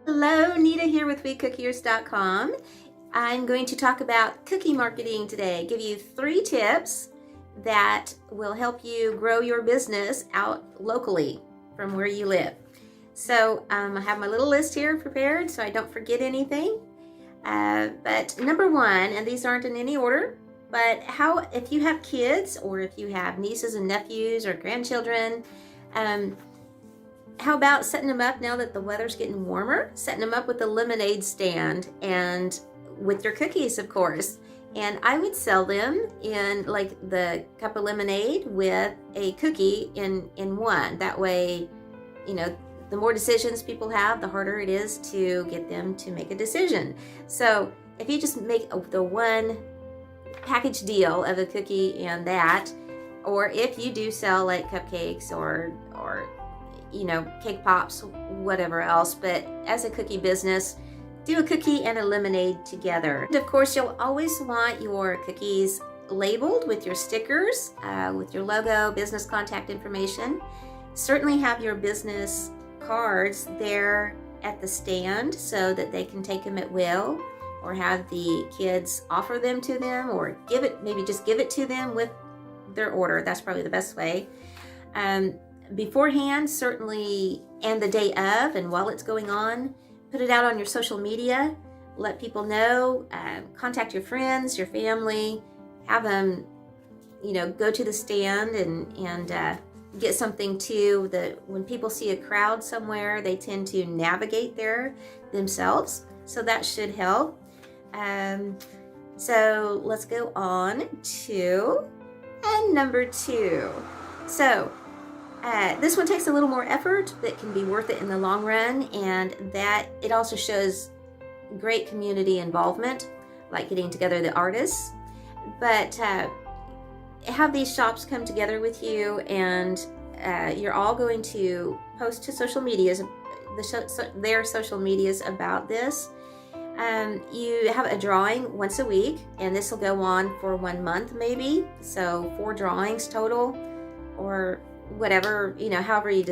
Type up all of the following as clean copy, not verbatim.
Hello, Nita here with WeCookiers.com. I'm going to talk about cookie marketing today. Give you 3 tips that will help you grow your business out locally from where you live. So I have my little list here prepared so I don't forget anything. But number 1, and these aren't in any order, but if you have kids or if you have nieces and nephews or grandchildren, how about setting them up now that the weather's getting warmer, setting them up with a lemonade stand and with your cookies, of course. And I would sell them in like the cup of lemonade with a cookie in one. That way, you know, the more decisions people have, the harder it is to get them to make a decision. So if you just make the one package deal of a cookie and that, or if you do sell like cupcakes or you know, cake pops, whatever else, but as a cookie business, do a cookie and a lemonade together. And of course, you'll always want your cookies labeled with your stickers, with your logo, business contact information. Certainly have your business cards there at the stand so that they can take them at will, or have the kids offer them to them, or maybe just give it to them with their order. That's probably the best way. Beforehand, certainly, and the day of, and while it's going on, put it out on your social media, let people know, contact your friends, your family, have them, you know, go to the stand and get something too. When people see a crowd somewhere, they tend to navigate there themselves, so that should help. So let's go on to number 2. So this one takes a little more effort, but can be worth it in the long run, and that it also shows great community involvement, like getting together the artists. But have these shops come together with you, and you're all going to post to social medias, their social medias about this. You have a drawing once a week, and this will go on for 1 month maybe, so 4 drawings total, or whatever, you know, however you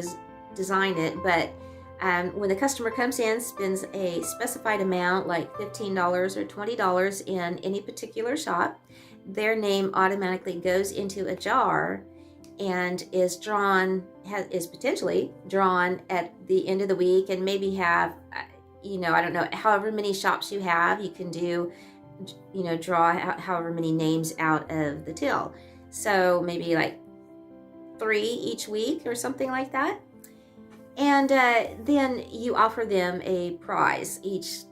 design it. But when the customer comes in, spends a specified amount like $15 or $20 in any particular shop, their name automatically goes into a jar and is potentially drawn at the end of the week. And maybe have, you know, I don't know, however many shops you have, you can do, you know, draw however many names out of the till. So maybe like 3 each week or something like that. And then you offer them a prize. Each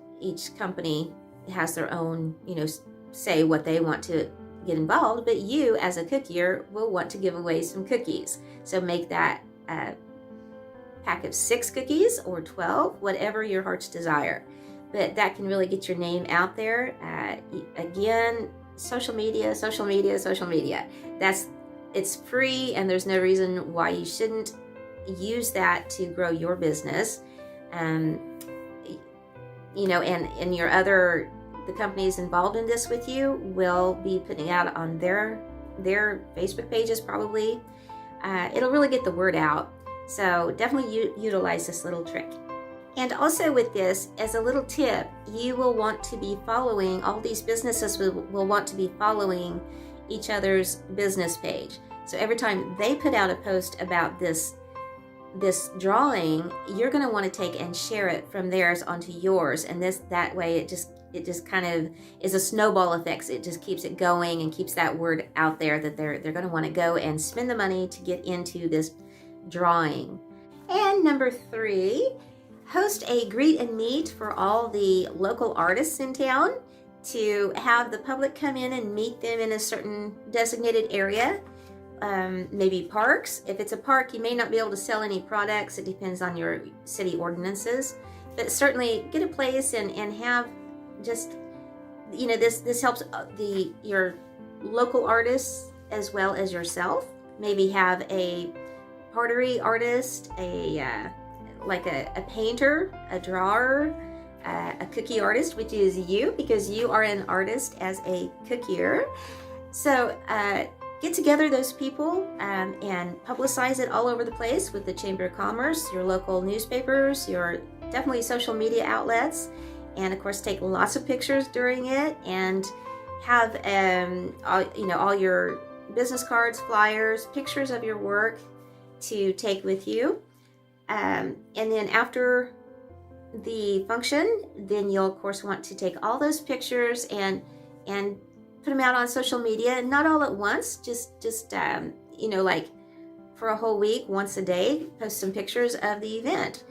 company has their own, you know, say what they want to get involved, but you as a cookier will want to give away some cookies. So make that pack of 6 cookies or 12, whatever your heart's desire. But that can really get your name out there. Again, social media. It's free, and there's no reason why you shouldn't use that to grow your business. You know, and the companies involved in this with you will be putting out on their Facebook pages probably. It'll really get the word out. So definitely utilize this little trick. And also with this, as a little tip, you will want to be following, all these businesses will want to be following each other's business page. So every time they put out a post about this drawing, you're going to want to take and share it from theirs onto yours, and that way it just kind of is a snowball effect. It just keeps it going and keeps that word out there that they're going to want to go and spend the money to get into this drawing. And number 3, host a greet and meet for all the local artists in town, to have the public come in and meet them in a certain designated area. Maybe parks. If it's a park, you may not be able to sell any products. It depends on your city ordinances. But certainly get a place and have just, you know, this helps your local artists as well as yourself. Maybe have a pottery artist, a painter, a drawer, a cookie artist, which is you, because you are an artist as a cookier. So get together those people and publicize it all over the place with the Chamber of Commerce, your local newspapers, your definitely social media outlets, and of course take lots of pictures during it, and have all your business cards, flyers, pictures of your work to take with you. And then after the function, then you'll of course want to take all those pictures and put them out on social media, not all at once, just like for a whole week, once a day, post some pictures of the event,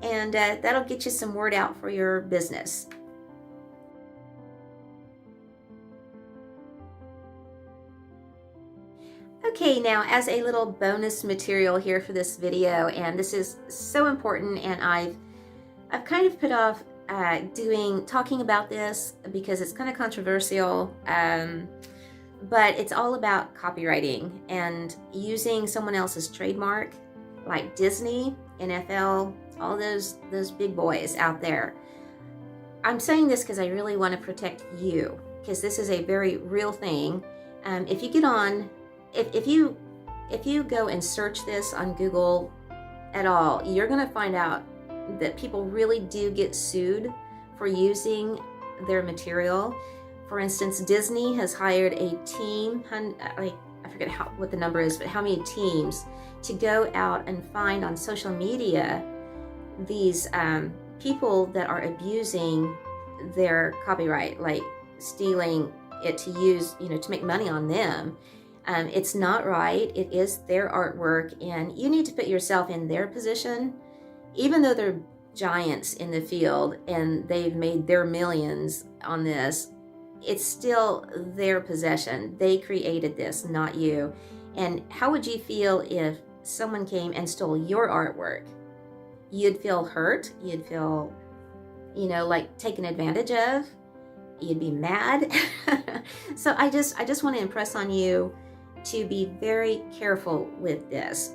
and that'll get you some word out for your business. Okay, now as a little bonus material here for this video, and this is so important, and I've kind of put off talking about this because it's kind of controversial, but it's all about copywriting and using someone else's trademark, like Disney, NFL, all those big boys out there. I'm saying this because I really want to protect you, because this is a very real thing. If you get on, if you go and search this on Google at all, you're going to find out that people really do get sued for using their material. For instance, Disney has hired a team, I forget what the number is, but how many teams, to go out and find on social media these people that are abusing their copyright, like stealing it to use, to make money on them. It's not right. It is their artwork, and you need to put yourself in their position. Even though they're giants in the field and they've made their millions on this, it's still their possession. They created this, not you. And how would you feel if someone came and stole your artwork? You'd feel hurt. You'd feel, like taken advantage of. You'd be mad. So I just want to impress on you to be very careful with this.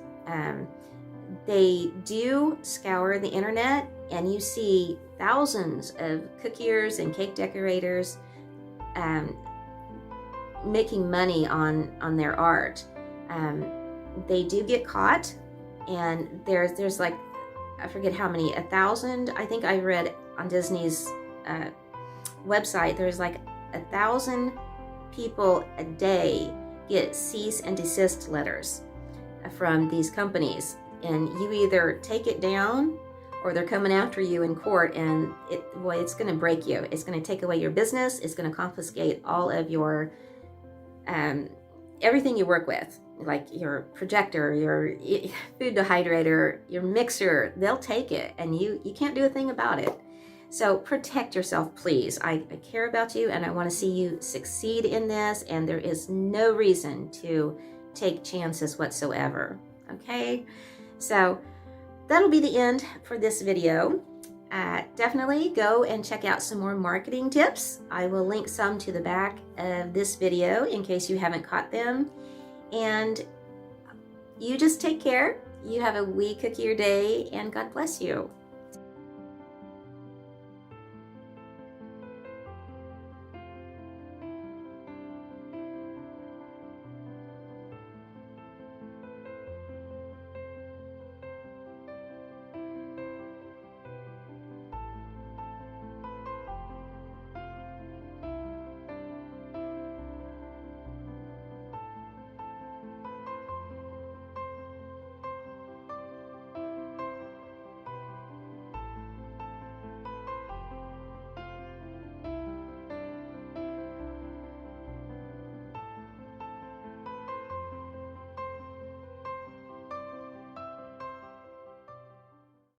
They do scour the internet, and you see thousands of cookiers and cake decorators making money on their art. They do get caught, and there's like, I forget how many, 1,000. I think I read on Disney's website, there's like 1,000 people a day get cease and desist letters from these companies, and you either take it down or they're coming after you in court, and it's going to break you. It's going to take away your business. It's going to confiscate all of your everything you work with, like your projector, your food dehydrator, your mixer. They'll take it, and you can't do a thing about it. So protect yourself, please. I care about you, and I want to see you succeed in this, and there is no reason to take chances whatsoever. Okay? So that'll be the end for this video. Definitely go and check out some more marketing tips. I will link some to the back of this video in case you haven't caught them. And you just take care. You have a WeCookier day, and God bless you.